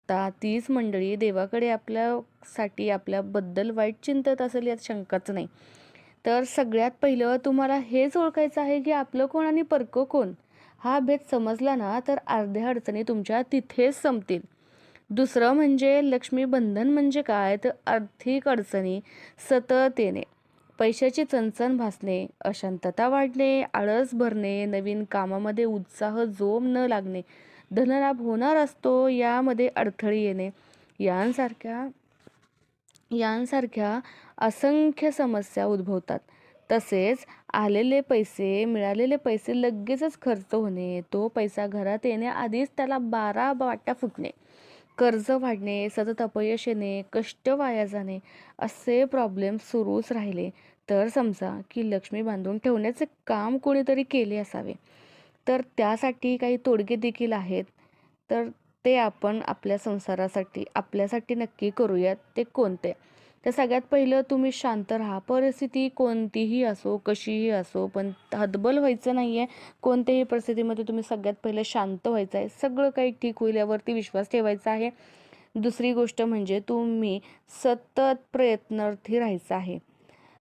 बघता तीच मंडळी देवाकडे आपल्यासाठी आपल्याबद्दल वाईट चिंतत असेल यात शंकाच नाही. तर सगळ्यात पहिलं तुम्हाला हेच ओळखायचं आहे की आपलं कोण आणि परकं कोण. हा भेद समजला ना तर अर्ध्या अडचणी तुमच्या तिथेच संपतील. दुसरं म्हणजे लक्ष्मी बंधन म्हणजे काय, तर आर्थिक अडचणी सतत येणे, पैशाची चणचण भासणे, अशांतता वाढणे, आळस भरणे, नवीन कामामध्ये उत्साह जोम न लागणे, धनलाभ होणार असतो यामध्ये अडथळे येणे, यांसारख्या यांसारख्या असंख्य समस्या उद्भवतात. तसेच मिळालेले पैसे लगेचच खर्च होणे, तो पैसा घरात येण्याआधीच त्याला 12 वाट्या फुटणे, कर्ज वाढणे, सतत अपयश येणे, कष्ट वाया जाणे, असे प्रॉब्लेम सुरूच राहिले तर समजा की लक्ष्मी बांधून ठेवण्याचे काम कोणीतरी केले असावे. तर त्यासाठी काही तोडगे देखील आहेत. तर ते आपण आपल्या संसारासाठी आपल्यासाठी नक्की करूयात. ते कोणते? तर सगळ्यात पहिलं तुम्ही शांत राहा. परिस्थिती कोणतीही असो, कशीही असो, पण हतबल व्हायचं नाही आहे. कोणत्याही परिस्थितीमध्ये तुम्ही सगळ्यात पहिलं शांत व्हायचं आहे. सगळं काही ठीक होईल यावरती विश्वास ठेवायचा आहे. दुसरी गोष्ट म्हणजे तुम्ही सतत प्रयत्नार्थी राहायचं आहे.